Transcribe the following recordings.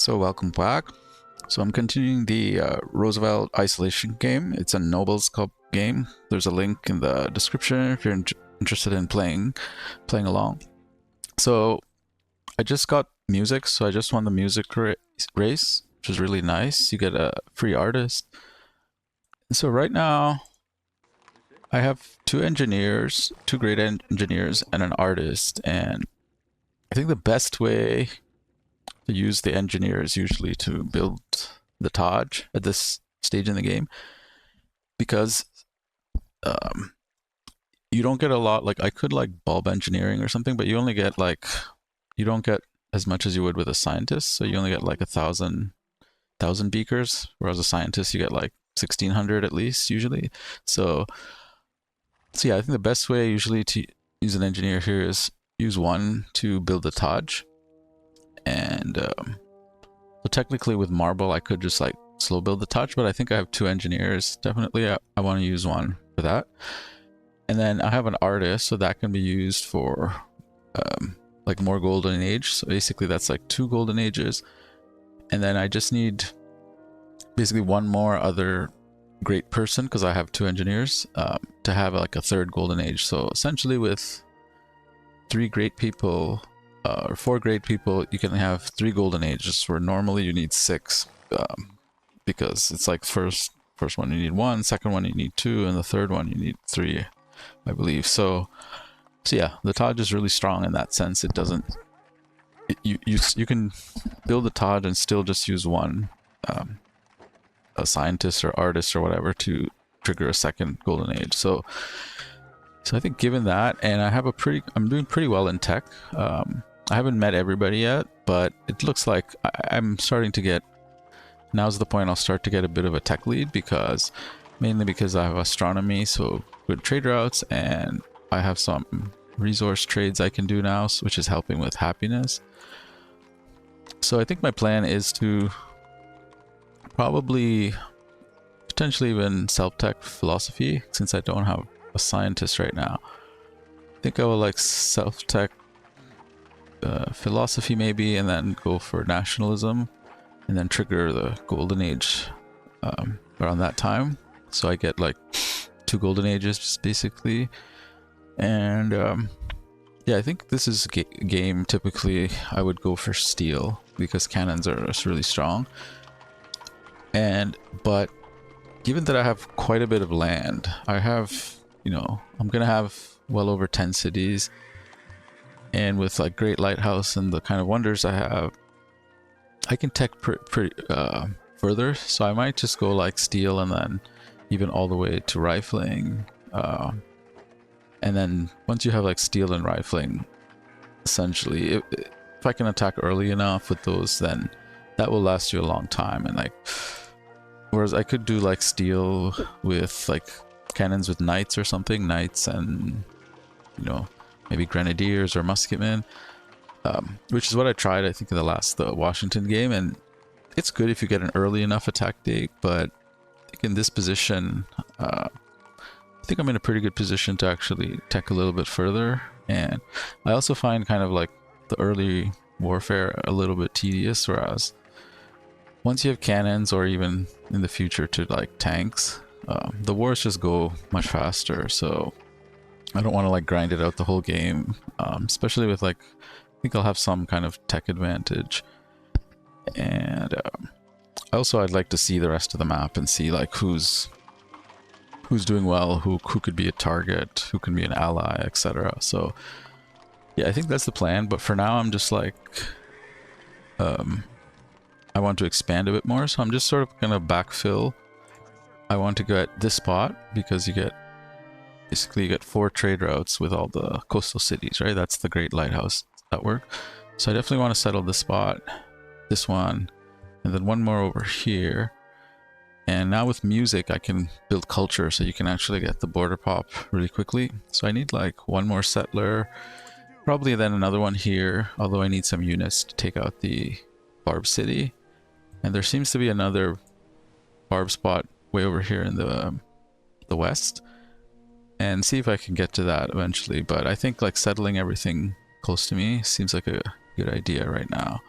So welcome back. So I'm continuing the Roosevelt Isolation game. It's a Nobles Cup game. There's a link in the description if you're interested in playing along. So I just got music, so I just won the music race, which is really nice. You get a free artist. So right now I have two engineers, two great engineers, and an artist. And I think the best way to use the engineers usually to build the Taj at this stage in the game, because you don't get a lot. Like, I could like bulb engineering or something, but you only get like, you don't get as much as you would with a scientist. So you only get like 1,000 beakers, whereas a scientist you get like 1,600 at least usually. So yeah, I think the best way usually to use an engineer here is use one to build the Taj. And so technically with marble I could just like slow build the Taj, but I think I have two engineers. Definitely I want to use one for that. And then I have an artist, so that can be used for like more golden age. So basically that's like 2 golden ages. And then I just need basically one more other great person, because I have 2 engineers, to have like a 3rd golden age. So essentially with 3 great people or 4 great people, you can have 3 golden ages, where normally you need 6, because it's like first one you need 1, second one you need 2, and the third one you need 3, I believe. So yeah, the Taj is really strong in that sense. It doesn't, you can build the Taj and still just use one a scientist or artist or whatever to trigger a 2nd golden age. So I think given that, and I'm doing pretty well in tech. I haven't met everybody yet, but it looks like I'm starting to get, now's the point I'll start to get a bit of a tech lead, mainly because I have astronomy, so good trade routes, and I have some resource trades I can do now, which is helping with happiness. So I think my plan is to probably potentially even self-tech philosophy, since I don't have a scientist right now. I think I will like self-tech philosophy maybe, and then go for nationalism, and then trigger the golden age around that time. So I get like 2 golden ages basically. And yeah, I think this is a game typically I would go for steel, because cannons are just really strong. But given that I have quite a bit of land, I have, I'm gonna have well over 10 cities, and with like great lighthouse and the kind of wonders I have, I can tech pretty further. So I might just go like steel, and then even all the way to rifling. And then once you have like steel and rifling, essentially, if I can attack early enough with those, then that will last you a long time. And like, whereas I could do like steel with like cannons with knights or something, knights and maybe grenadiers or musketmen, which is what I tried, I think, in the Washington game. And it's good if you get an early enough attack date, but I think in this position, I think I'm in a pretty good position to actually tech a little bit further. And I also find kind of like the early warfare a little bit tedious, whereas once you have cannons, or even in the future to like tanks, the wars just go much faster. So I don't want to like grind it out the whole game, especially with like, I think I'll have some kind of tech advantage. And also I'd like to see the rest of the map and see like who's doing well, who could be a target, who can be an ally, etc. So yeah, I think that's the plan. But for now, I'm just like, I want to expand a bit more, so I'm just sort of gonna backfill. I want to go at this spot because you get 4 trade routes with all the coastal cities, right? That's the Great Lighthouse network. So I definitely want to settle this spot, this one, and then one more over here. And now with music, I can build culture, so you can actually get the border pop really quickly. So I need like one more settler, probably then another one here, although I need some units to take out the Barb City. And there seems to be another Barb spot way over here in the west, and see if I can get to that eventually. But I think like settling everything close to me seems like a good idea right now.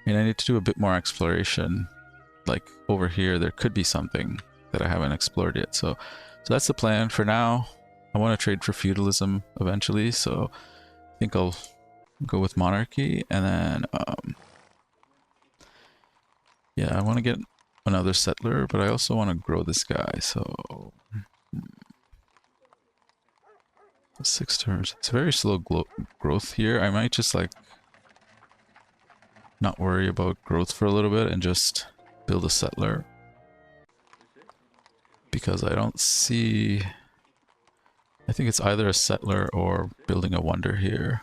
mean, I need to do a bit more exploration. Like over here, there could be something that I haven't explored yet. So that's the plan for now. I want to trade for feudalism eventually, so I think I'll go with monarchy, and then yeah, I want to get another settler, but I also want to grow this guy. So 6 turns. It's very slow growth here. I might just like not worry about growth for a little bit and just build a settler, because I don't see, I think it's either a settler or building a wonder here.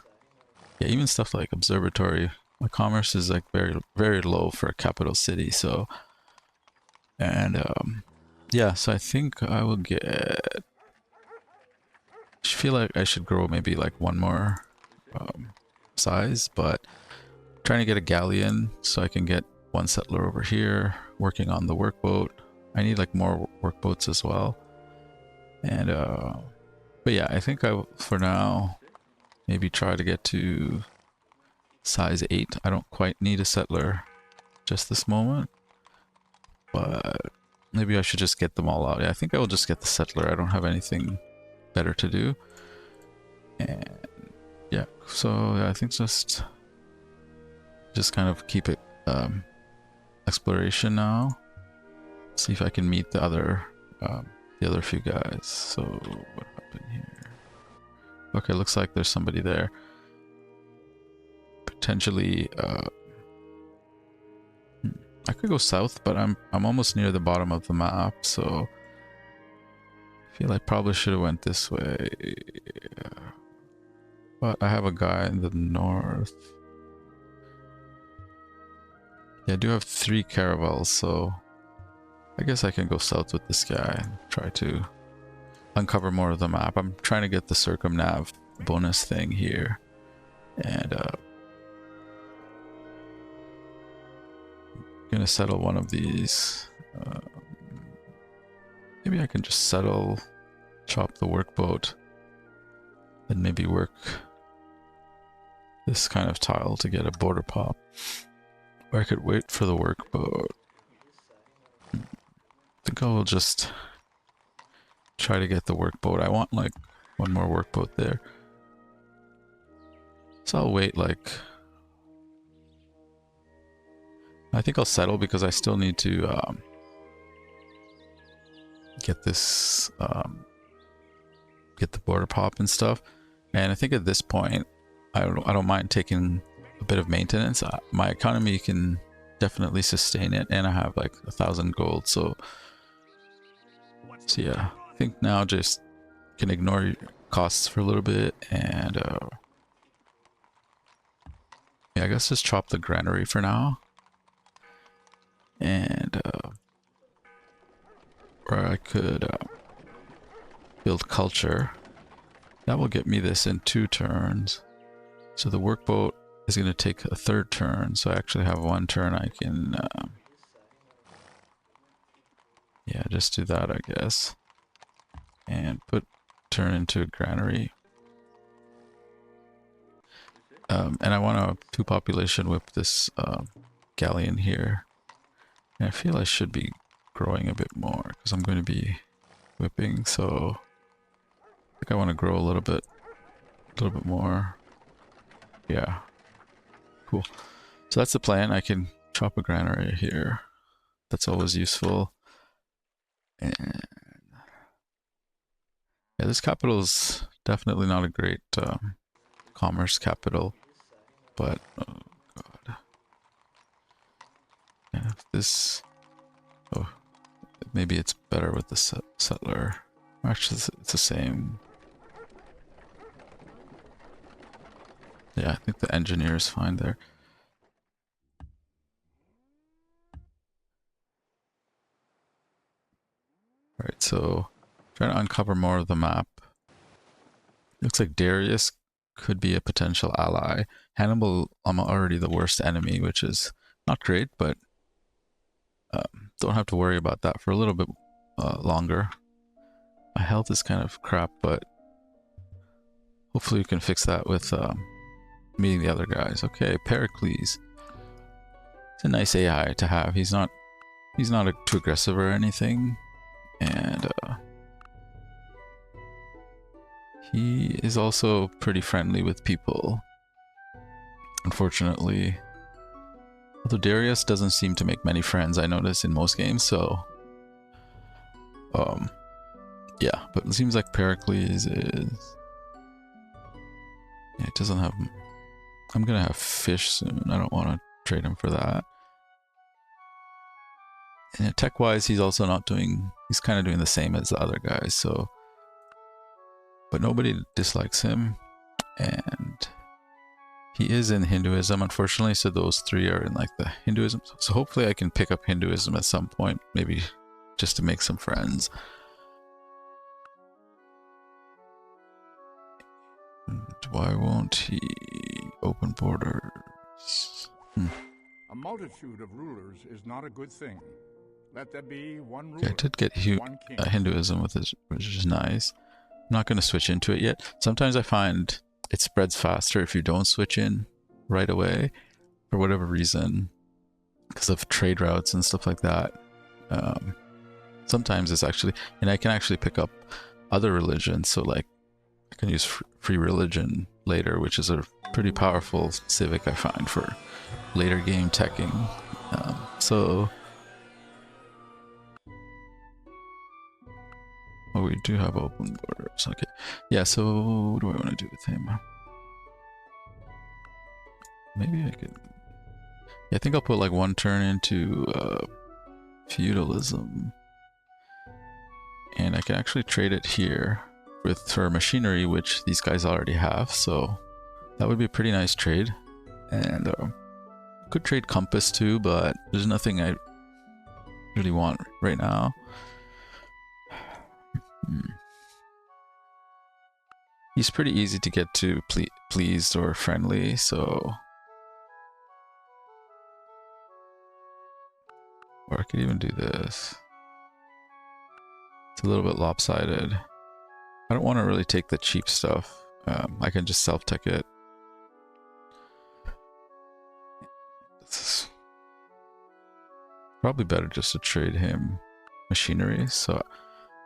Yeah, even stuff like observatory, my commerce is like very low for a capital city. So, and yeah, so I think I will get, I feel like I should grow maybe like one more size, but I'm trying to get a galleon so I can get one settler over here working on the workboat. I need like more workboats as well. And but yeah, I think I for now maybe try to get to size 8. I don't quite need a settler just this moment, but maybe I should just get them all out. Yeah, I think I will just get the settler. I don't have anything better to do. And yeah, so yeah, I think just kind of keep it exploration now. See if I can meet the other few guys. So what happened here? Okay, looks like there's somebody there. Potentially I could go south, but I'm almost near the bottom of the map, so I feel I probably should have went this way. But I have a guy in the north. Yeah, I do have 3 caravels, so I guess I can go south with this guy and try to uncover more of the map. I'm trying to get the circumnav bonus thing here, and gonna settle one of these. Maybe I can just settle, chop the workboat, and maybe work this kind of tile to get a border pop. Or I could wait for the workboat. I think I will just try to get the workboat. I want like one more workboat there. So I'll wait like, I think I'll settle because I still need to get this, get the border pop and stuff. And I think at this point, I don't mind taking a bit of maintenance. My economy can definitely sustain it, and I have like 1,000 gold. So yeah, I think now just can ignore your costs for a little bit, and yeah, I guess just chop the granary for now. And or I could build culture. That will get me this in 2 turns. So the workboat is going to take a 3rd turn. So I actually have 1 turn I can yeah, just do that, I guess. And turn into a granary. And I want to 2 population whip this galleon here. And I feel I should be growing a bit more because I'm going to be whipping, so I think I want to grow a little bit more. Yeah, cool. So that's the plan. I can chop a granary here. That's always useful. And yeah, this capital is definitely not a great commerce capital, but oh god. Yeah, if this, oh, maybe it's better with the settler. Actually, it's the same. Yeah, I think the engineer is fine there. Alright, so trying to uncover more of the map. Looks like Darius could be a potential ally. Hannibal, I'm already the worst enemy, which is not great, but don't have to worry about that for a little bit longer. My health is kind of crap, but hopefully we can fix that with meeting the other guys. Okay, Pericles. It's a nice AI to have. He's not too aggressive or anything, and he is also pretty friendly with people. Unfortunately, although Darius doesn't seem to make many friends, I notice in most games. So, yeah, but it seems like Pericles is. Yeah, it doesn't have. I'm gonna have fish soon. I don't want to trade him for that. And tech-wise, he's also not doing. He's kind of doing the same as the other guys. So, but nobody dislikes him, and he is in Hinduism, unfortunately. So those three are in like the Hinduism. So hopefully, I can pick up Hinduism at some point, maybe just to make some friends. And why won't he open borders? A multitude of rulers is not a good thing. Let there be one ruler. Okay, I did get Hinduism with this, which is nice. I'm not going to switch into it yet. Sometimes I find it spreads faster if you don't switch in right away for whatever reason, because of trade routes and stuff like that. Sometimes it's actually, and I can actually pick up other religions. So like I can use free religion later, which is a pretty powerful civic I find for later game teching. So oh, we do have open borders. Okay, yeah. So what do I want to do with him? Maybe I could. Yeah, I think I'll put like one turn into feudalism, and I can actually trade it here with her machinery, which these guys already have. So that would be a pretty nice trade, and could trade compass too, but there's nothing I really want right now. He's pretty easy to get to pleased or friendly, so. Or I could even do this. It's a little bit lopsided. I don't want to really take the cheap stuff. I can just self-tech it. It's probably better just to trade him machinery. So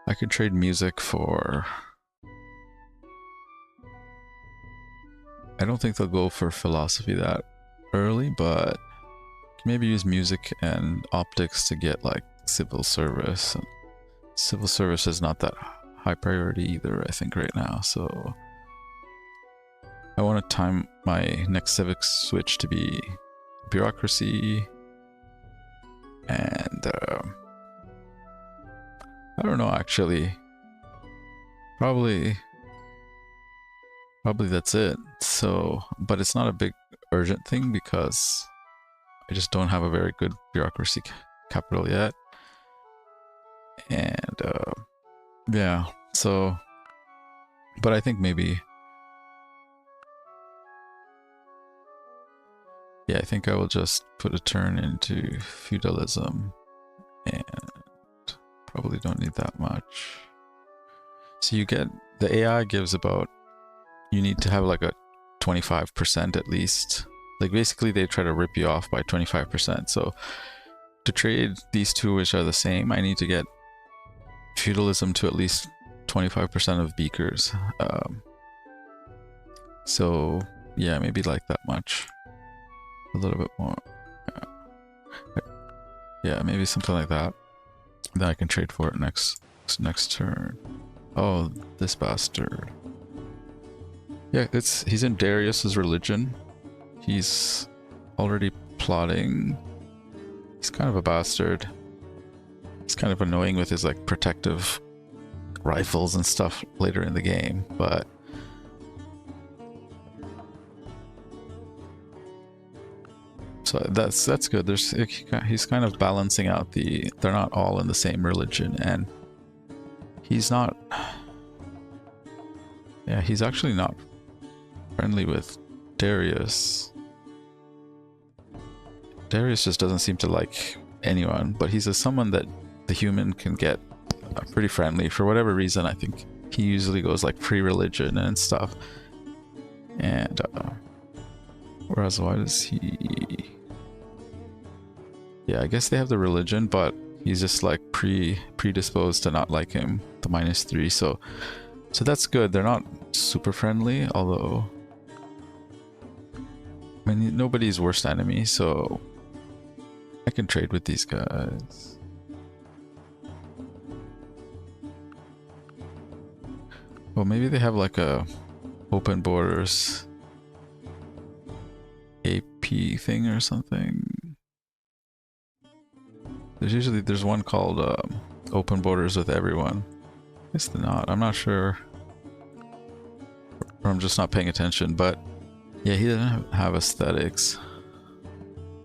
I could trade music for... I don't think they'll go for philosophy that early, but maybe use music and optics to get like civil service. Civil service is not that high priority either, I think, right now. So I want to time my next civic switch to be bureaucracy, and I don't know, actually. Probably that's it. So, but it's not a big urgent thing because I just don't have a very good bureaucracy capital yet. And yeah, so, but I think maybe, yeah, I think I will just put a turn into feudalism, and probably don't need that much. So you get, the AI gives about, you need to have like a 25% at least. Like basically they try to rip you off by 25%. So to trade these two, which are the same, I need to get feudalism to at least 25% of beakers. So yeah, maybe like that much. A little bit more. Yeah, maybe something like that. Then I can trade for it next turn. Oh, this bastard. Yeah, he's in Darius's religion. He's already plotting. He's kind of a bastard. He's kind of annoying with his like protective rifles and stuff later in the game, but so that's good. He's kind of balancing out they're not all in the same religion, and he's not. Yeah, he's actually not friendly with Darius. Darius just doesn't seem to like anyone, but he's someone that the human can get pretty friendly for whatever reason. I think he usually goes like free religion and stuff. And whereas why does he? Yeah, I guess they have the religion, but he's just like predisposed to not like him, the -3. So that's good. They're not super friendly, although I mean nobody's worst enemy, so I can trade with these guys. Well, maybe they have like a open borders AP thing or something. There's one called open borders with everyone. I guess they're not. I'm not sure. Or I'm just not paying attention, but yeah, he doesn't have aesthetics.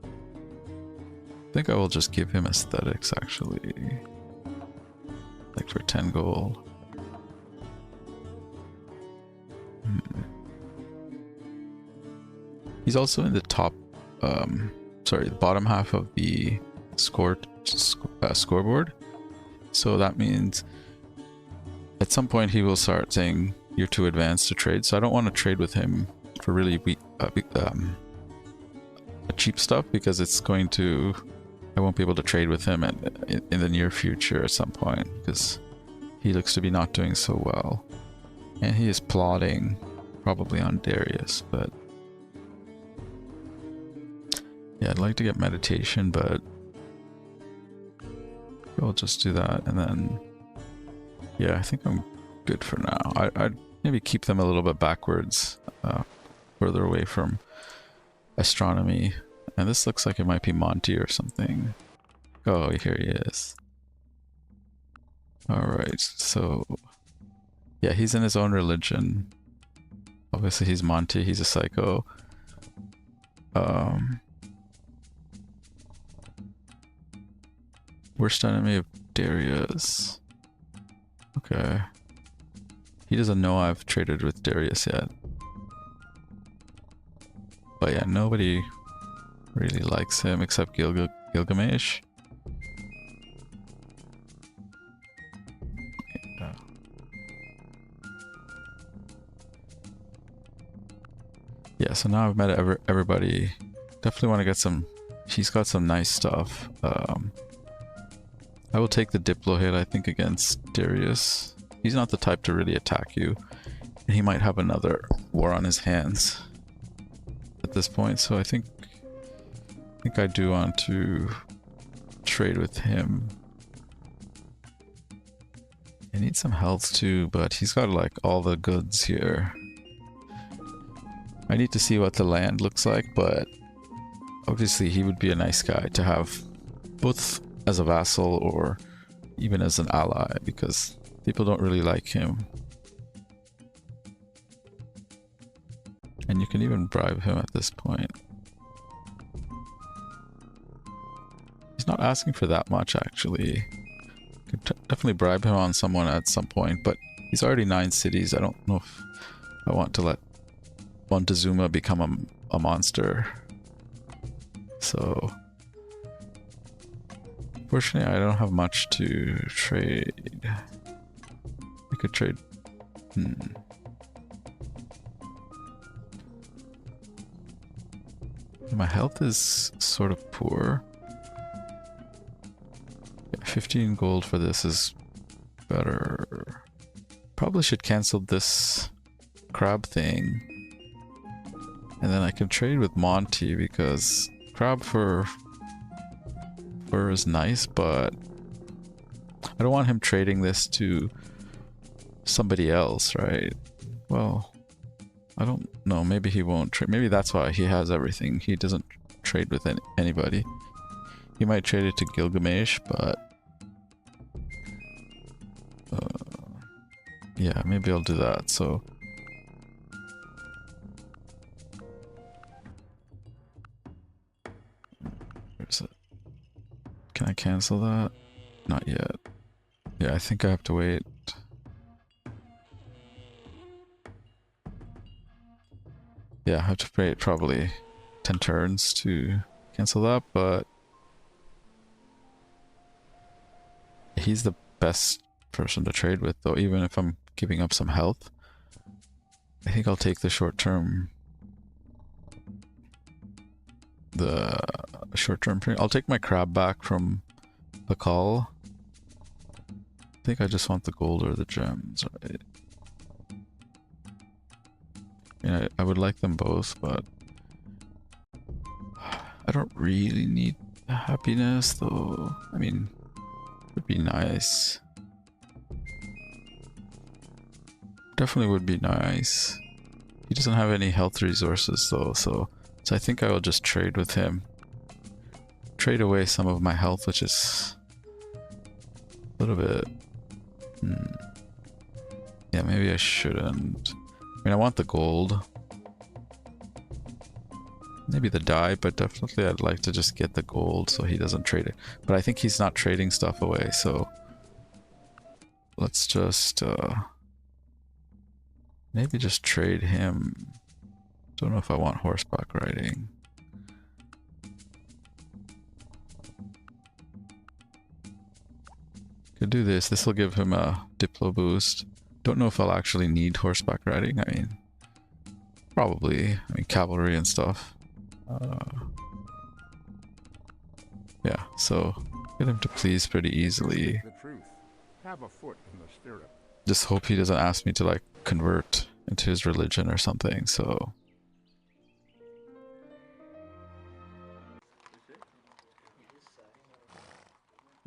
I think I will just give him aesthetics actually. Like for 10 gold. He's also in the top, sorry, the bottom half of the scoreboard. So that means at some point he will start saying you're too advanced to trade. So I don't want to trade with him for really weak, cheap stuff because it's going to, I won't be able to trade with him in the near future at some point because he looks to be not doing so well. And he is plotting probably on Darius, but yeah, I'd like to get meditation, but we'll just do that. And then, yeah, I think I'm good for now. I'd maybe keep them a little bit backwards, further away from astronomy. And this looks like it might be Monty or something. Oh, here he is. Alright, so yeah, he's in his own religion. Obviously he's Monty, he's a psycho. Worst enemy of Darius. Okay. He doesn't know I've traded with Darius yet. But yeah, nobody really likes him except Gilgamesh. Yeah. Yeah, so now I've met everybody. Definitely want to get some. He's got some nice stuff. I will take the Diplo hit, I think, against Darius. He's not the type to really attack you. And he might have another war on his hands at this point, so I think I do want to trade with him. I need some health too, but he's got like all the goods here. I need to see what the land looks like, but obviously he would be a nice guy to have both as a vassal or even as an ally because people don't really like him. And you can even bribe him at this point. He's not asking for that much actually. You could definitely bribe him on someone at some point, but he's already 9 cities. I don't know if I want to let Montezuma become a monster. So unfortunately, I don't have much to trade. We could trade. My health is sort of poor. Yeah, 15 gold for this is better. Probably should cancel this crab thing. And then I can trade with Monty because crab fur is nice, but I don't want him trading this to somebody else, right? Well, I don't know. Maybe he won't trade. Maybe that's why he has everything. He doesn't trade with anybody. He might trade it to Gilgamesh, but yeah, maybe I'll do that. So where's it? Can I cancel that? Not yet. Yeah, I think I have to wait. Yeah, I have to wait probably 10 turns to cancel that, but he's the best person to trade with though, even if I'm giving up some health. I think I'll take the short term short-term trade. I'll take my crab back from the call. I think I just want the gold or the gems, right? I mean, I would like them both, but I don't really need happiness, though. I mean, it would be nice. Definitely would be nice. He doesn't have any health resources, though, so I think I will just trade with him. Trade away some of my health, which is a little bit... Yeah, maybe I shouldn't. I mean, I want the gold. Maybe the dye, but definitely I'd like to just get the gold so he doesn't trade it. But I think he's not trading stuff away, so... Let's just, maybe just trade him. Don't know if I want horseback riding. Could do this. This will give him a Diplo boost. Don't know if I'll actually need horseback riding. I mean, probably. I mean, cavalry and stuff. Yeah, so get him to please pretty easily. The truth. Have a foot in the stirrup. Just hope he doesn't ask me to like convert into his religion or something, so...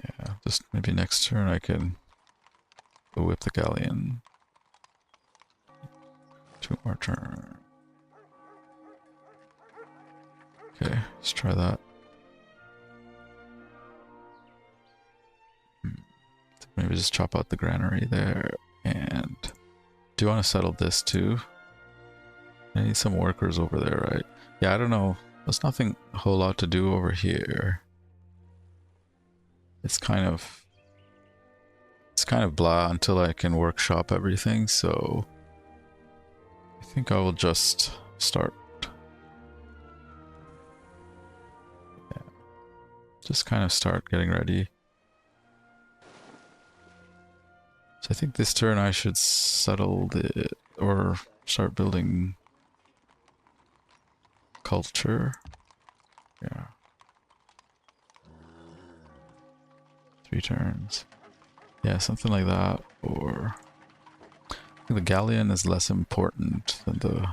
Yeah, just maybe next turn I can go whip the galleon. 2 more turn. Okay, let's try that. Maybe just chop out the granary there. And do you want to settle this too? I need some workers over there, right? Yeah, I don't know. There's nothing a whole lot to do over here. It's kind of blah until I can workshop everything, so I think I will just start. Yeah. Just kind of start getting ready. So I think this turn I should settle it or start building culture. Yeah. 3 turns. Yeah, something like that. Or I think the galleon is less important than the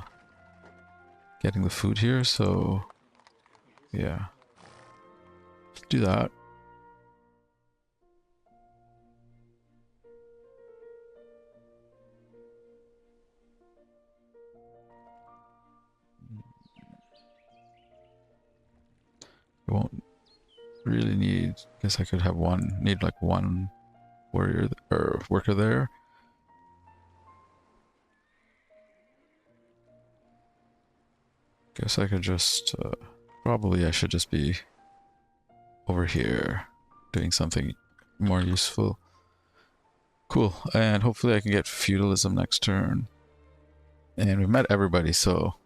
getting the food here, so yeah. Let's do that. I won't really need, guess I could have need like one warrior or worker there. Guess I could just, probably I should just be over here doing something more useful. Cool, and hopefully I can get feudalism next turn. And we've met everybody, so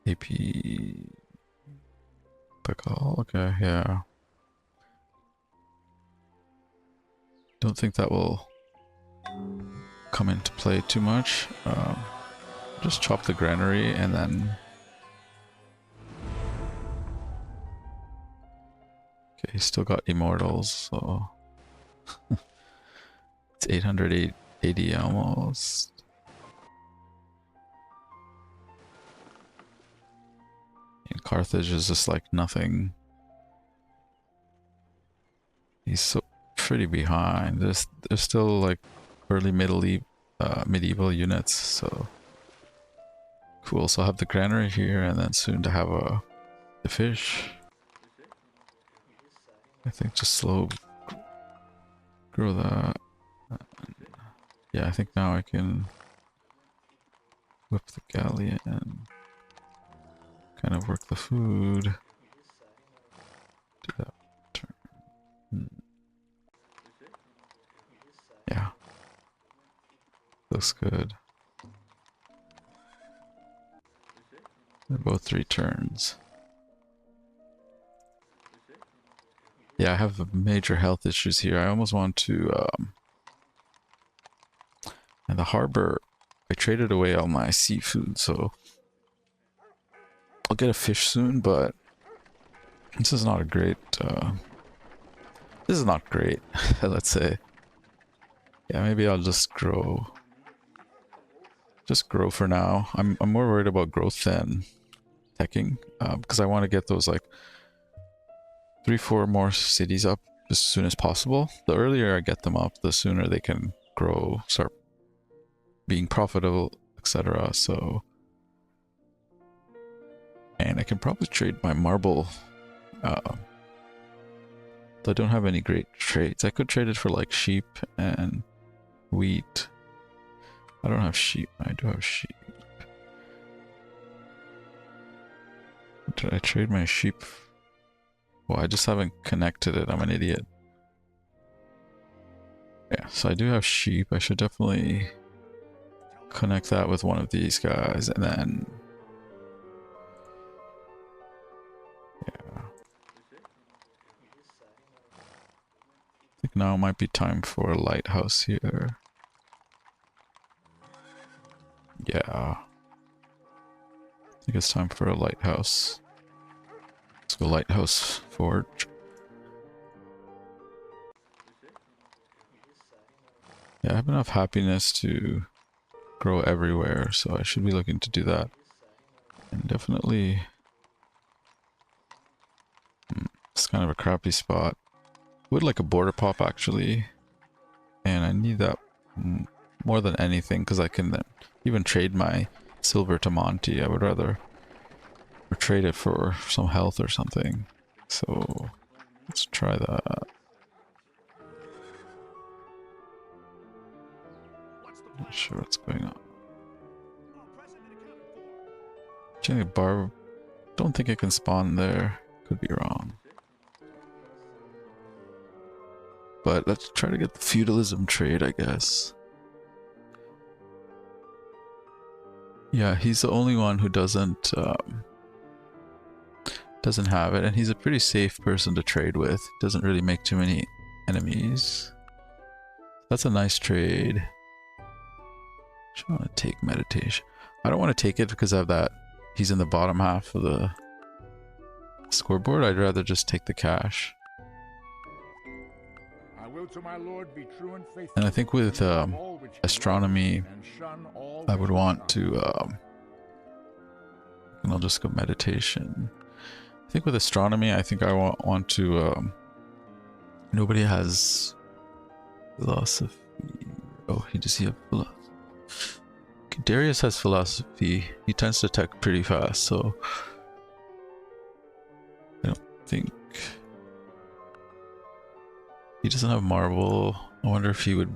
AP the call, okay, yeah. Don't think that will come into play too much. Just chop the granary and then... Okay, he's still got immortals, so... It's 880 almost. And Carthage is just like nothing. He's so pretty behind. There's still like early medieval units, so cool. So I'll have the granary here, and then soon to have the fish. I think just slow grow that. Yeah, I think now I can whip the galleon and kind of work the food. Do that turn. Yeah. Looks good. They're both 3 turns. Yeah, I have major health issues here. I almost want to, and the harbor, I traded away all my seafood, so I'll get a fish soon, but this is not a great, this is not great, let's say. Yeah, maybe I'll just grow. Just grow for now. I'm more worried about growth than teching, because I want to get those like 3-4 more cities up as soon as possible. The earlier I get them up, the sooner they can grow, start being profitable, etc. So, and I can probably trade my marble. I don't have any great trades. I could trade it for like sheep and wheat. I don't have sheep. I do have sheep. Did I trade my sheep? Well, I just haven't connected it. I'm an idiot. Yeah, so I do have sheep. I should definitely connect that with one of these guys, and then yeah. I think now might be time for a lighthouse here. Yeah. I think it's time for a lighthouse. Let's go lighthouse forge. Yeah, I have enough happiness to grow everywhere, so I should be looking to do that. And definitely... it's kind of a crappy spot. Would like a border pop actually. And I need that more than anything because I can then even trade my silver to Monty. I would rather trade it for some health or something. So let's try that. Not sure what's going on. Jenny Barb, don't think I can spawn there. Could be wrong. But let's try to get the feudalism trade, I guess. Yeah, he's the only one who doesn't have it, and he's a pretty safe person to trade with. Doesn't really make too many enemies. That's a nice trade. Just want to take meditation. I don't want to take it because I have that. He's in the bottom half of the scoreboard. I'd rather just take the cash. I will to my Lord be true and faithful. And I think with astronomy, I would want to. And I'll just go meditation. I think with astronomy, I think I want to. Nobody has philosophy. Oh, he does he have philosophy? Darius has philosophy. He tends to tech pretty fast, so I don't think he doesn't have marble. I wonder if he would.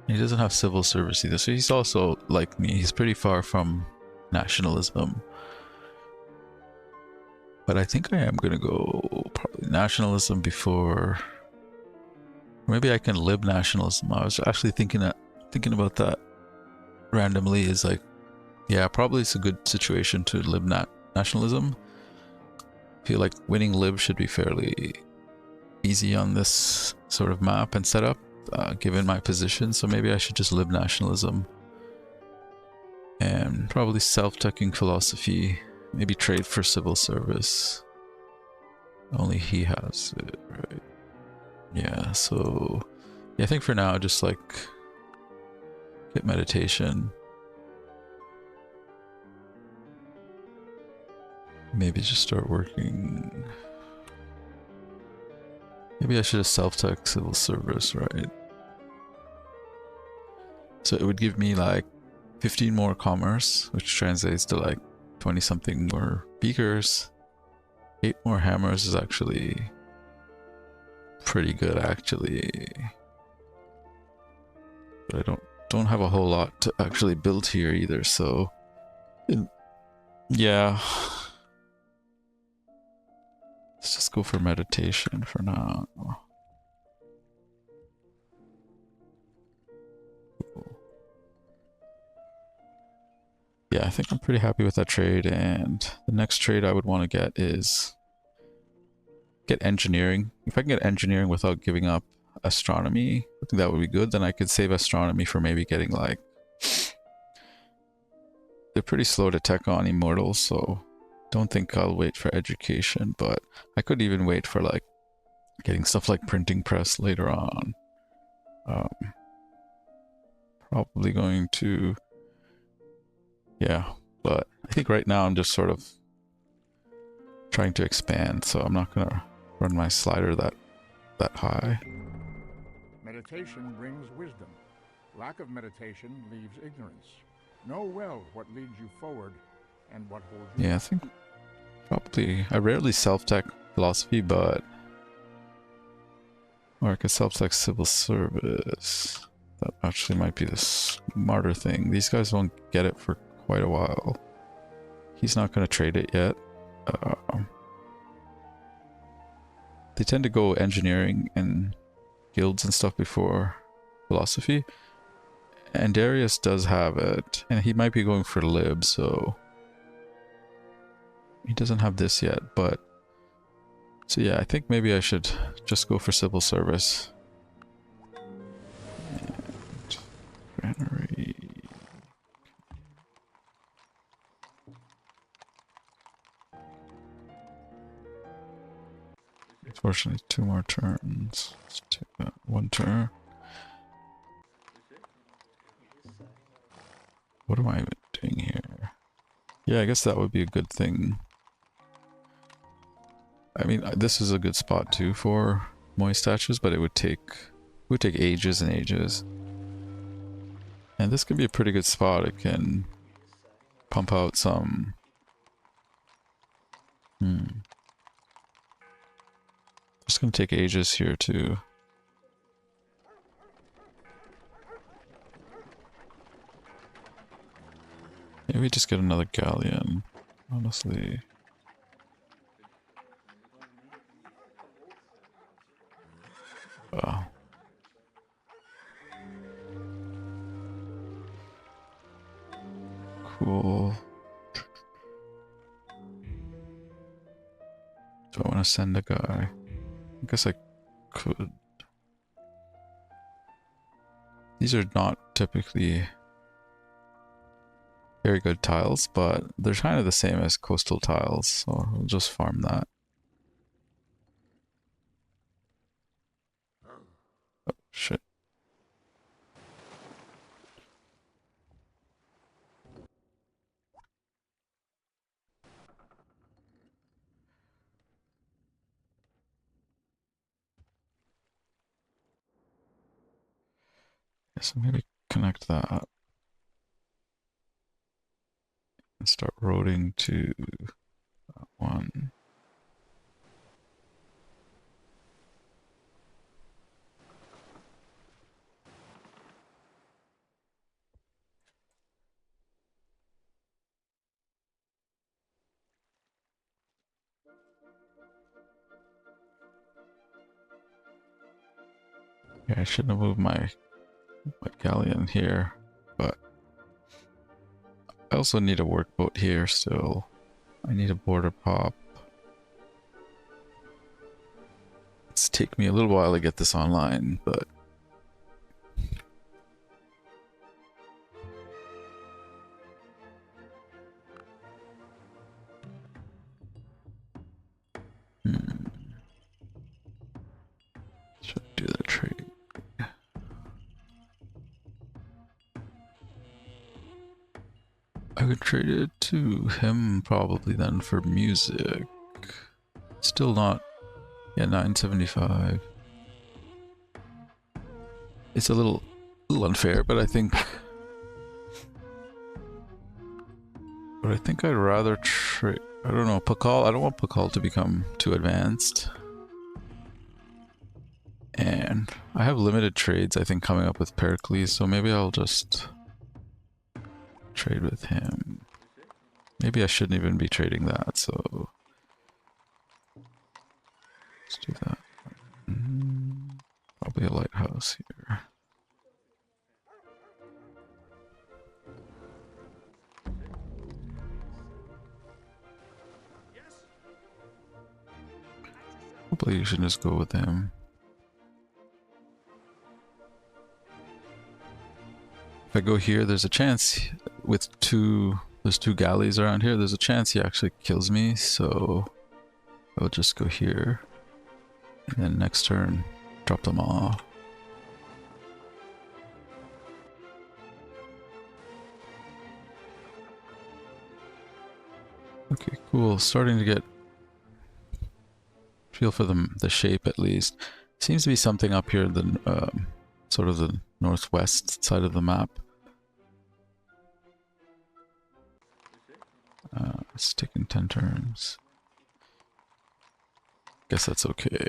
He doesn't have civil service either, so he's also like me. He's pretty far from nationalism. But I think I am gonna go probably nationalism before. Maybe I can lib nationalism. I was actually thinking about that randomly. Is like, yeah, probably it's a good situation to lib nationalism. I feel like winning lib should be fairly easy on this sort of map and setup, given my position. So maybe I should just lib nationalism and probably self-tucking philosophy. Maybe trade for civil service. Only he has it, right? Yeah, so yeah, I think for now, just like get meditation. Maybe just start working. Maybe I should have self-tech civil service, right? So it would give me like 15 more commerce, which translates to like 20 something more beakers. 8 more hammers is actually pretty good, actually. But I don't have a whole lot to actually build here either, so yeah. Let's just go for meditation for now. Yeah, I think I'm pretty happy with that trade, and the next trade I would want to get is get engineering. If I can get engineering without giving up astronomy, I think that would be good. Then I could save astronomy for maybe getting like... They're pretty slow to tech on Immortal, so don't think I'll wait for education, but I could even wait for like getting stuff like printing press later on. Um, Probably going to, yeah, but I think right now I'm just sort of trying to expand, so I'm not gonna run my slider that high. Meditation brings wisdom. Lack of meditation leaves ignorance. Know well what leads you forward and what holds you Yeah, I back. think probably, I rarely self-tech philosophy, but, or I could self-tech civil service. That actually might be the smarter thing. These guys won't get it for quite a while. He's not going to trade it yet. They tend to go engineering and guilds and stuff before philosophy. And Darius does have it. And he might be going for lib, so he doesn't have this yet, but so yeah, I think maybe I should just go for civil service. And granary. Unfortunately, 2 more turns. Let's take that 1 turn. What am I even doing here? Yeah, I guess that would be a good thing. I mean, this is a good spot too for moist statues, but it would take ages and ages. And this could be a pretty good spot. It can pump out some. It's gonna take ages here too. Maybe just get another galleon, honestly. Oh. Cool. Do I want to send a guy? I guess I could. These are not typically very good tiles, but they're kind of the same as coastal tiles, so we'll just farm that. Oh, shit. Yeah, so maybe connect that and start roading to that one. Yeah, I shouldn't have moved my galleon here, but I also need a workboat here still. I need a border pop. It's take me a little while to get this online, but should do that trade. I could trade it to him probably then for music. Still not. Yeah, 975. It's a little unfair, but I think. But I think I'd rather trade. I don't know, Pakal. I don't want Pakal to become too advanced. And I have limited trades, I think, coming up with Pericles, so maybe I'll just trade with him. Maybe I shouldn't even be trading that, so let's do that. Probably a lighthouse here. Probably you should just go with him. If I go here, there's a chance with 2 There's 2 galleys around here. There's a chance he actually kills me, so I'll just go here. And then next turn, drop them off. Okay, cool. Starting to get feel for the shape at least. Seems to be something up here in the sort of the northwest side of the map. It's taking 10 turns. Guess that's okay.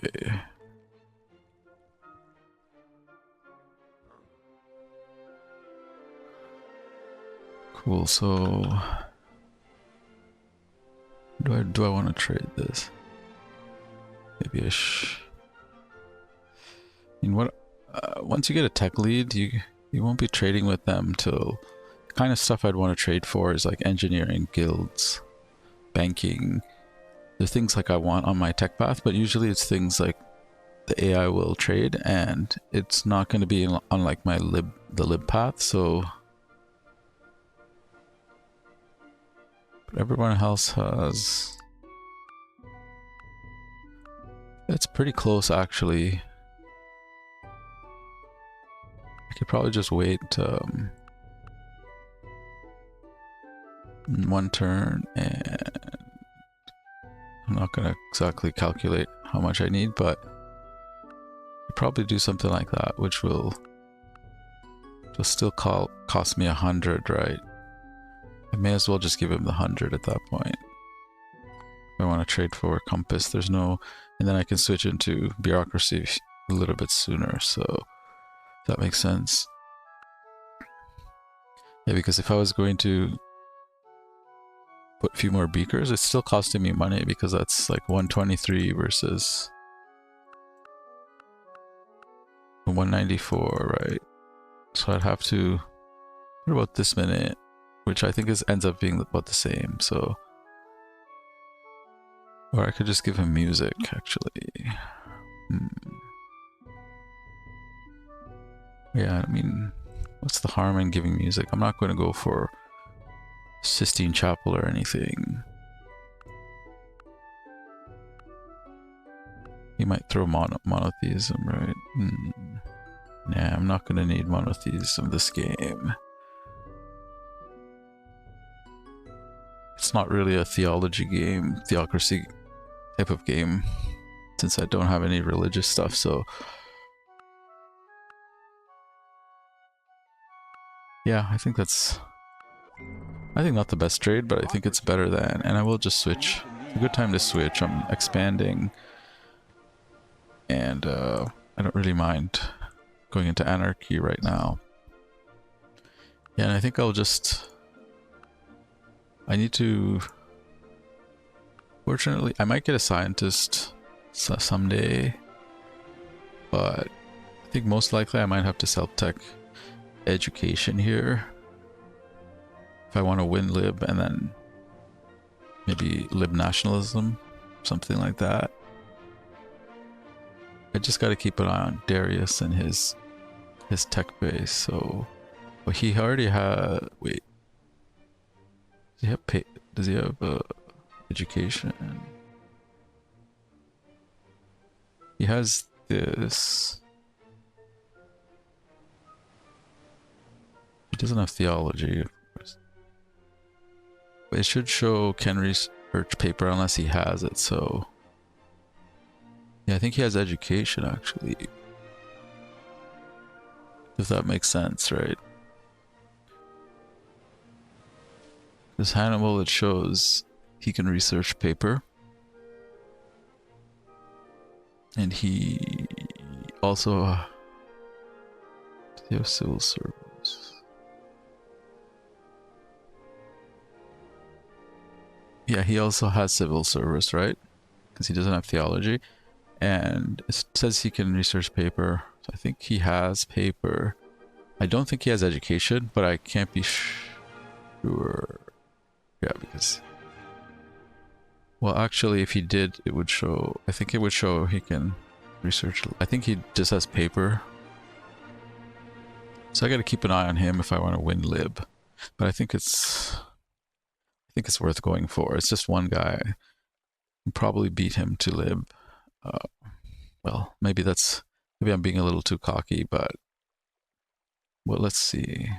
Cool, so do I want to trade this? Maybe I mean, what? Once you get a tech lead, you won't be trading with them till the kind of stuff I'd want to trade for is like engineering, guilds, banking. There's things like I want on my tech path, but usually it's things like the AI will trade, and it's not going to be on like the lib path. So but everyone else has. It's pretty close actually. I could probably just wait one turn, and I'm not gonna exactly calculate how much I need, but I'll probably do something like that, which will still cost me 100, right? I may as well just give him the 100 at that point. If I want to trade for compass, there's no, and then I can switch into bureaucracy a little bit sooner, so that makes sense. Yeah, because if I was going to put a few more beakers, it's still costing me money because that's like 123 versus 194, right? So I'd have to, what about this minute? Which I think ends up being about the same, so. Or I could just give him music, actually. Yeah, I mean, what's the harm in giving music? I'm not going to go for Sistine Chapel or anything. He might throw monotheism, right? Nah, I'm not going to need monotheism this game. It's not really a theology game, theocracy type of game, since I don't have any religious stuff, so. Yeah, I think not the best trade, but I think it's better than, and I will just switch. It's a good time to switch. I'm expanding, and I don't really mind going into anarchy right now. Yeah, and I think I need to, fortunately, I might get a scientist someday, but I think most likely I might have to self-tech education here if I want to win lib, and then maybe lib nationalism, something like that. I just got to keep an eye on Darius and his tech base. So, but he already had. Wait, does he have education? He has this. He doesn't have theology, of course. But it should show can research paper unless he has it, so. Yeah, I think he has education, actually. If that makes sense, right? This Hannibal, it shows he can research paper. And he also. Does he have civil service? Yeah, he also has civil service, right? Because he doesn't have theology. And it says he can research paper. So I think he has paper. I don't think he has education, but I can't be sure. Yeah, because. Well, actually, if he did, it would show. I think it would show he can research. I think he just has paper. So I got to keep an eye on him if I want to win lib. But I think it's. think it's worth going for. It's just one guy. I'll probably beat him to lib. Uh, well, maybe I'm being a little too cocky, but well, let's see.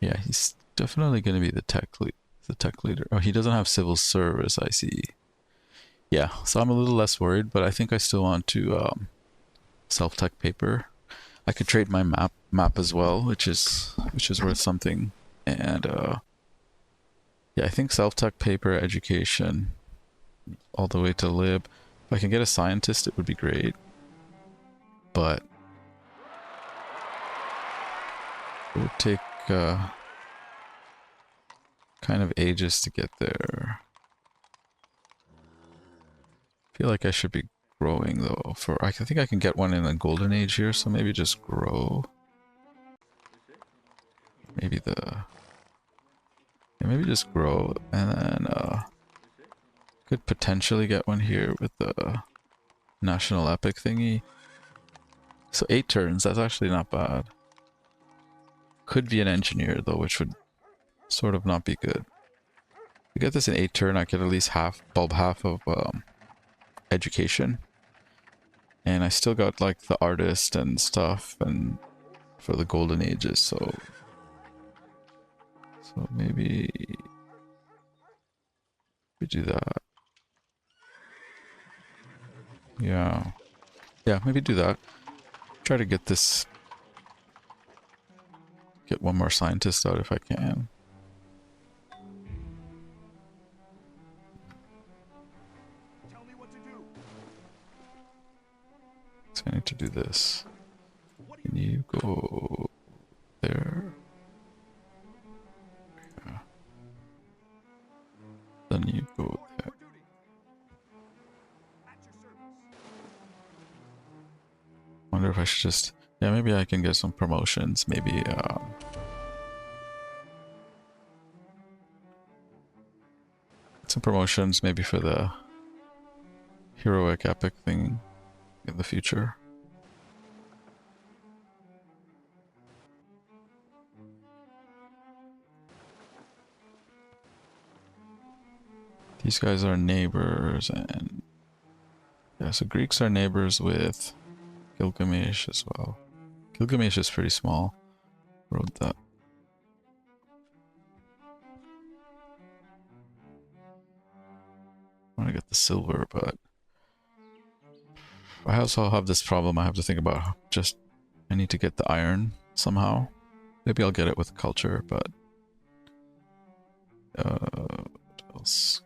Yeah, he's definitely going to be the tech leader. Oh, he doesn't have civil service, I see. Yeah, so I'm a little less worried, but I think I still want to self-tech paper. I could trade my map as well, which is worth something. And yeah, I think self-tech paper education all the way to lib. If I can get a scientist, it would be great. But it would take kind of ages to get there. I feel like I should be growing though. I think I can get one in the golden age here, so maybe just grow. Maybe maybe just grow, and then could potentially get one here with the national epic thingy. So 8 turns, that's actually not bad. Could be an engineer though, which would sort of not be good. To get this in 8 turn, I could at least bulb half of education. And I still got like the artist and stuff and for the golden ages, so maybe we do that. Yeah. Yeah, maybe do that. Try to get one more scientist out if I can. So I need to do this. Can you go there? Yeah. Then you go there. Wonder if I should just... Yeah, maybe I can get some promotions. Maybe, some promotions maybe for the heroic epic thing in the future. These guys are neighbors, and yeah, so Greeks are neighbors with Gilgamesh as well. Gilgamesh is pretty small. Wrote that. I want to get the silver, but I also have this problem I have to think about. Just, I need to get the iron somehow. Maybe I'll get it with culture, but what else?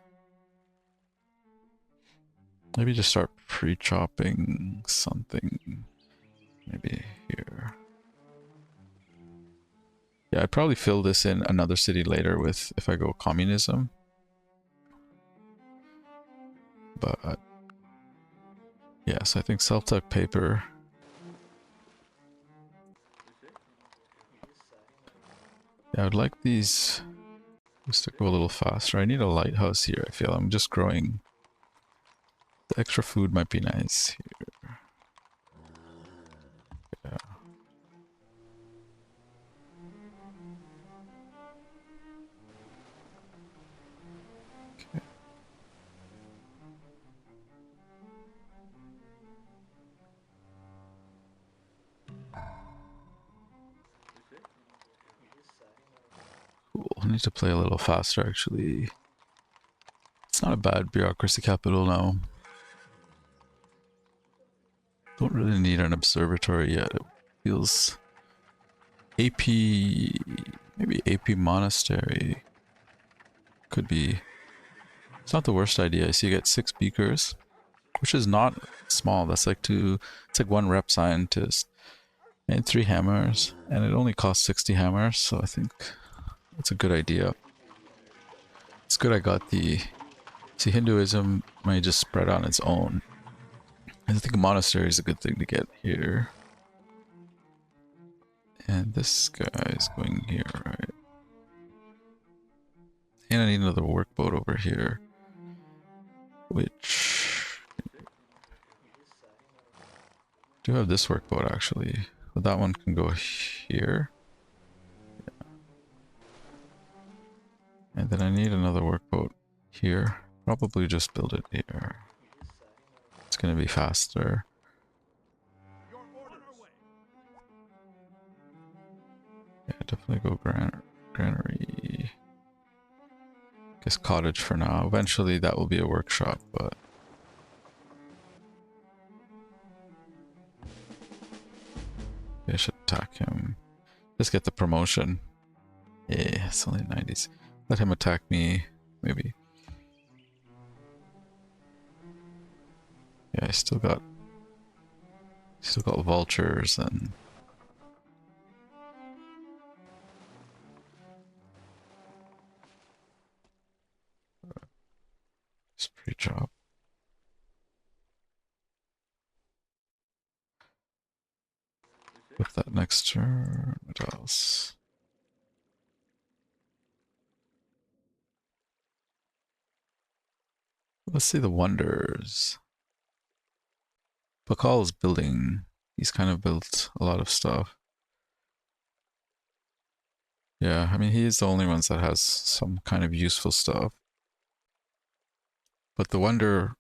Maybe just start pre-chopping something. Maybe here. Yeah, I'd probably fill this in another city later with if I go communism. But yes, I think self-tech paper. Yeah, I'd like these to go a little faster. I need a lighthouse here. I feel I'm just growing. The extra food might be nice here. Yeah. Okay. Cool. I need to play a little faster actually. It's not a bad bureaucracy capital now. Don't really need an observatory yet. It feels AP, maybe AP monastery could be. It's not the worst idea. So you get 6 beakers, which is not small. That's like it's like 1 rep scientist and 3 hammers, and it only costs 60 hammers. So I think that's a good idea. It's good I got the... See, Hinduism may just spread on its own. I think a monastery is a good thing to get here. And this guy is going here, right? And I need another workboat over here. Which... do have this workboat actually, but that one can go here. And then I need another workboat here. Probably just build it here. It's gonna be faster. Yeah, definitely go granary. Guess cottage for now. Eventually that will be a workshop, but I should attack him. Just get the promotion. Yeah, it's only 90s. Let him attack me, maybe. Yeah, I still got vultures and spree job. With that next turn, what else? Let's see the wonders. Bakal is building. He's kind of built a lot of stuff. Yeah, I mean, he's the only one that has some kind of useful stuff. But the wonder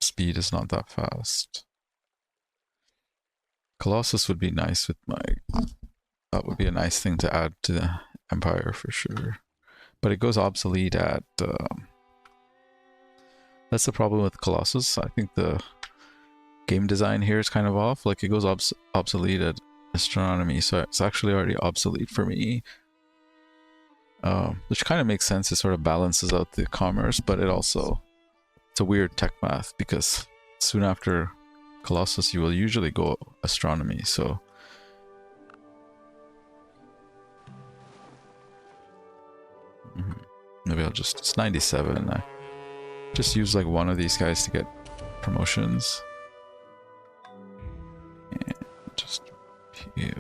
speed is not that fast. Colossus would be nice with my... That would be a nice thing to add to the Empire for sure. But it goes obsolete at... that's the problem with Colossus. I think the game design here is kind of off. Like, it goes obsolete at astronomy, so it's actually already obsolete for me. Which kind of makes sense. It sort of balances out the commerce, but it also... It's a weird tech math, because soon after Colossus you will usually go astronomy, so... Maybe I'll just... It's 97. I just use like one of these guys to get promotions. And just heal.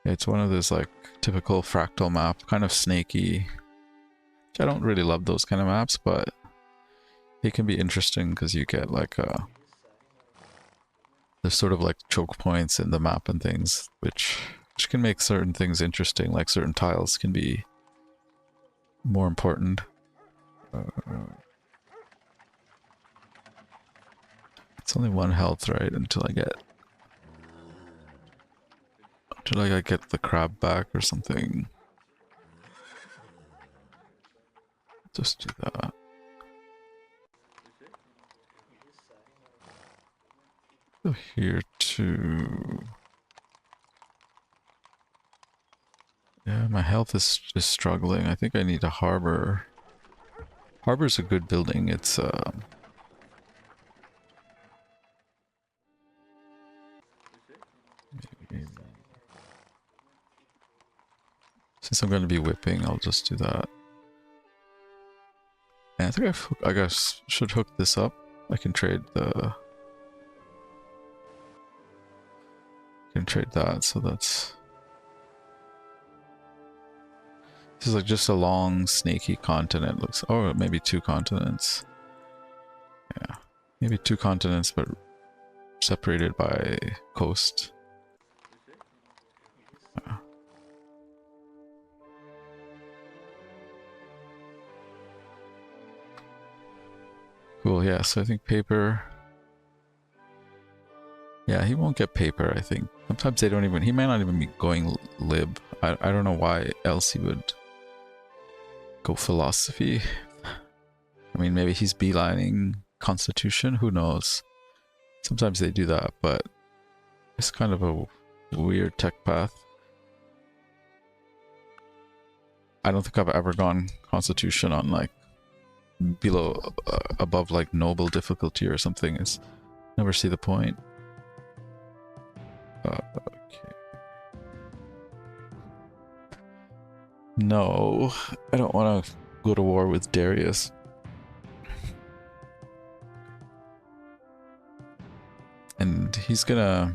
It's one of those like typical fractal map, kind of snaky. I don't really love those kind of maps, but they can be interesting because you get like there's sort of like choke points in the map and things, which can make certain things interesting, like certain tiles can be more important. It's only one health, right? Until I get the crab back or something. Just do that. Go here too. Yeah, my health is struggling. I think I need a harbor. Harbor's a good building. It's maybe. Since I'm going to be whipping, I'll just do that. And I think I guess should hook this up. I can trade the... can trade that, so that's... This is like just a long, snaky continent. Looks... Oh, maybe two continents. Yeah. Maybe two continents, but separated by coast. Yeah. Cool, yeah, so I think paper... Yeah, he won't get paper, I think. Sometimes they don't even... He might not even be going lib. I don't know why else he would go philosophy. I mean, maybe he's beelining constitution, who knows. Sometimes they do that, but it's kind of a weird tech path. I don't think I've ever gone constitution on like below, above like noble difficulty or something. It's never see the point. Okay. No, I don't want to go to war with Darius. And he's gonna...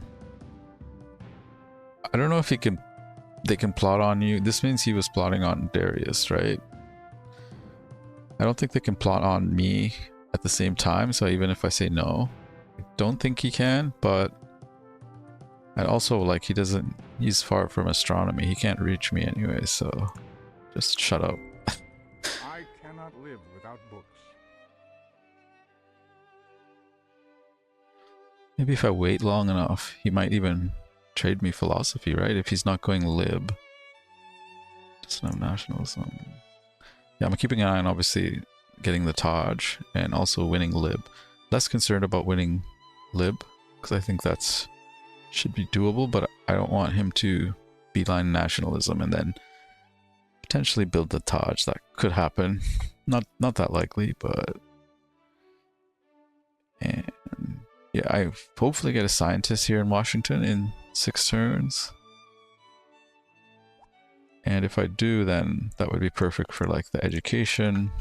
I don't know if he can they can plot on you. This means he was plotting on Darius, right? I don't think they can plot on me at the same time, so even if I say no, I don't think he can, but and also, like, he's far from astronomy. He can't reach me anyway, so just shut up. I cannot live without books. Maybe if I wait long enough, he might even trade me philosophy, right? If he's not going lib. Just no nationalism. Yeah, I'm keeping an eye on obviously getting the Taj and also winning lib. Less concerned about winning lib, because I think that's should be doable, but I don't want him to beeline nationalism and then potentially build the Taj. That could happen. Not that likely, but and yeah, I hopefully get a scientist here in Washington in 6 turns. And if I do, then that would be perfect for like the education.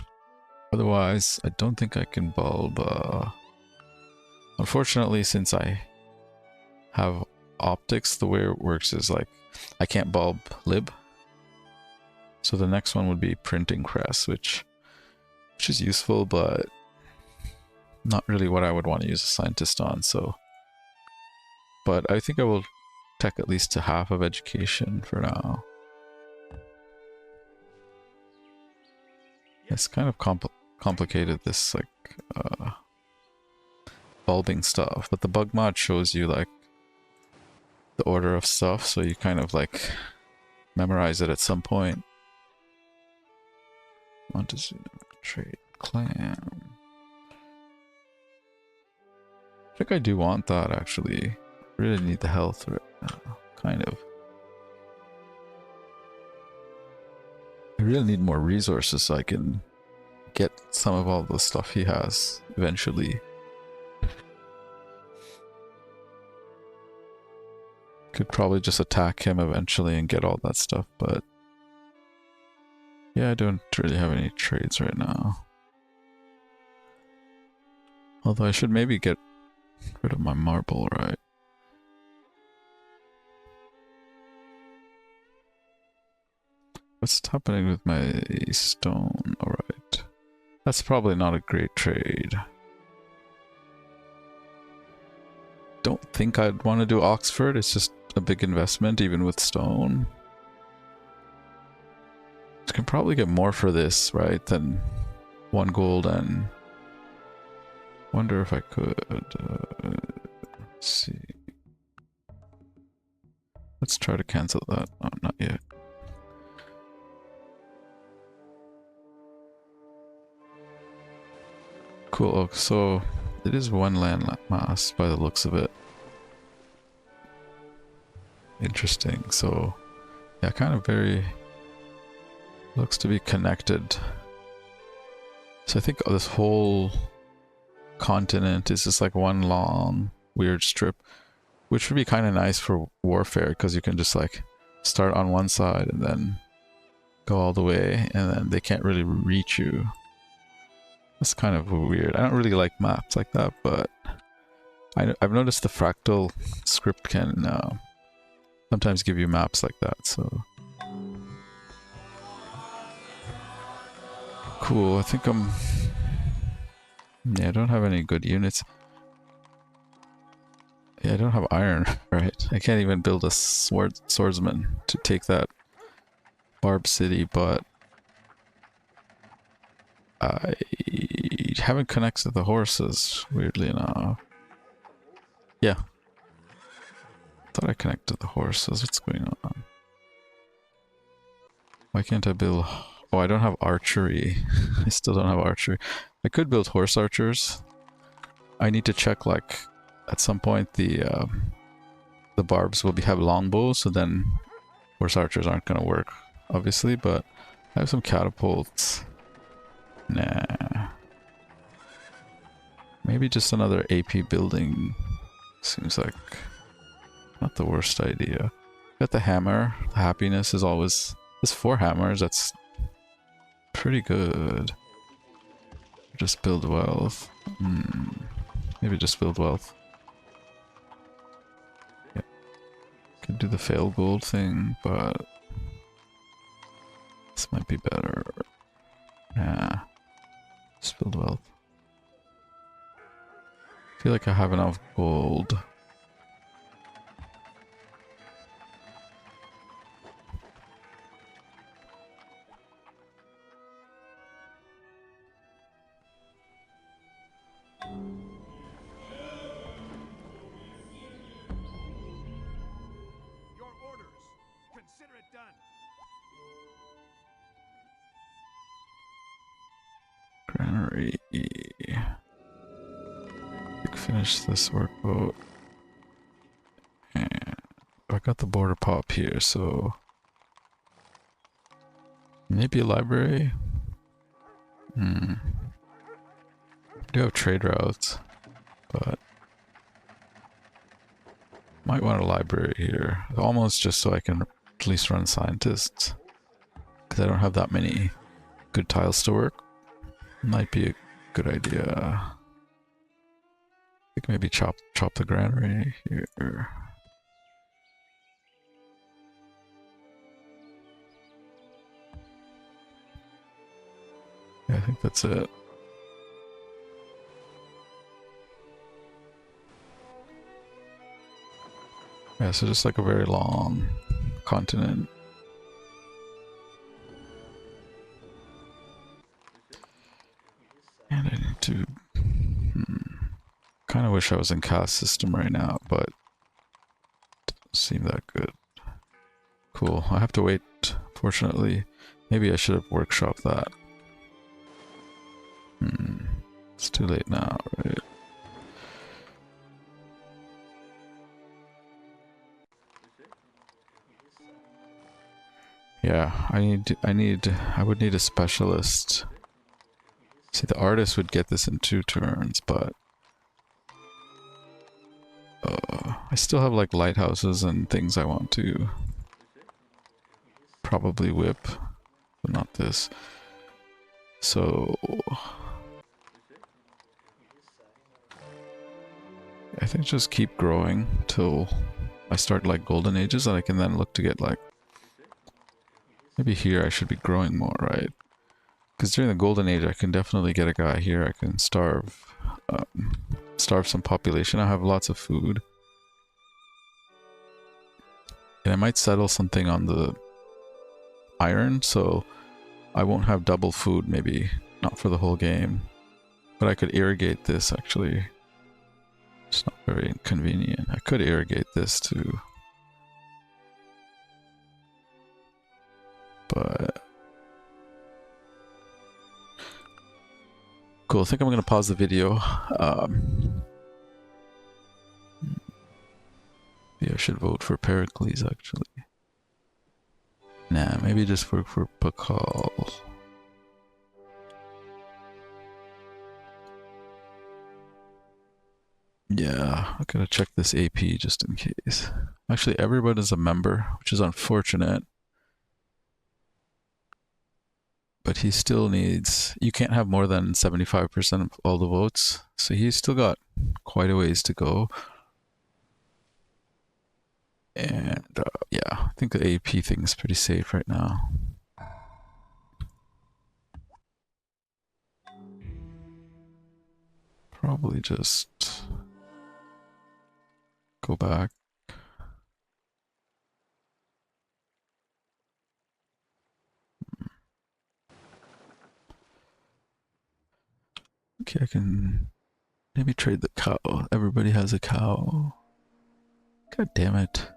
Otherwise, I don't think I can bulb. Unfortunately, since I have optics, the way it works is like I can't bulb lib. So the next one would be printing press, which is useful, but not really what I would want to use a scientist on. So, but I think I will tech at least to half of education for now. It's kind of complicated, this like bulbing stuff, but the bug mod shows you like the order of stuff, so you kind of like memorize it at some point. Want to trade clam. I think I do want that actually. Really need the health right now, kind of. I really need more resources so I can get some of all the stuff he has eventually. Could probably just attack him eventually and get all that stuff, but yeah, I don't really have any trades right now. Although I should maybe get rid of my marble, right? What's happening with my stone? Alright. That's probably not a great trade. Don't think I'd want to do Oxford. It's just a big investment, even with stone. I can probably get more for this, right, than 1 gold, and wonder if I could. Let's see. Let's try to cancel that. Oh, not yet. Cool. Oh, so it is 1 land mass by the looks of it. Interesting. So yeah, kind of very looks to be connected. So I think this whole continent is just like one long weird strip, which would be kind of nice for warfare, because you can just like start on one side and then go all the way, and then they can't really reach you. That's kind of weird. I don't really like maps like that, but I've noticed the fractal script can sometimes give you maps like that, so cool. I think yeah, I don't have any good units. Yeah, I don't have iron, right? I can't even build a swordsman to take that Barb City, but I haven't connected the horses, weirdly enough. Yeah. Thought I connected the horses. What's going on? Why can't I build... Oh, I don't have archery. I still don't have archery. I could build horse archers. I need to check, like, at some point the barbs will have longbows, so then horse archers aren't going to work, obviously, but I have some catapults. Nah. Maybe just another AP building. Seems like not the worst idea. Got the hammer. The happiness is always... There's 4 hammers, that's pretty good. Just build wealth. Maybe just build wealth. Yeah. Could do the fail gold thing, but be better. Yeah. Spilled wealth. I feel like I have enough gold. Your orders. Consider it done. Granary. Finish this workboat. And I got the border pop here, so maybe a library. I do have trade routes, but might want a library here. Almost just so I can at least run scientists, because I don't have that many good tiles to work. Might be a good idea. I think maybe chop the granary here. Yeah, I think that's it. Yeah, so just like a very long continent. And I need to... kind of wish I was in caste system right now, but doesn't seem that good. Cool. I have to wait, fortunately. Maybe I should have workshopped that. It's too late now, right? Yeah, I would need a specialist. See, the artist would get this in 2 turns, but I still have like lighthouses and things I want to probably whip, but not this. So I think just keep growing till I start like golden ages, and I can then look to get like, maybe here I should be growing more, right? Because during the golden age I can definitely get a guy here. I can starve some population. I have lots of food. And I might settle something on the iron, so I won't have double food, maybe not for the whole game. But I could irrigate this actually. It's not very inconvenient. I could irrigate this too. But cool, I think I'm gonna pause the video. Maybe I should vote for Pericles actually. Nah, maybe just work for Pakal. Yeah, I gotta check this AP just in case. Actually, everybody's a member, which is unfortunate. But he still needs... You can't have more than 75% of all the votes. So he's still got quite a ways to go. And yeah, I think the AP thing is pretty safe right now. Probably just go back. Okay, I can maybe trade the cow. Everybody has a cow. God damn it.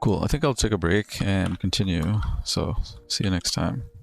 Cool, I think I'll take a break and continue. So, see you next time.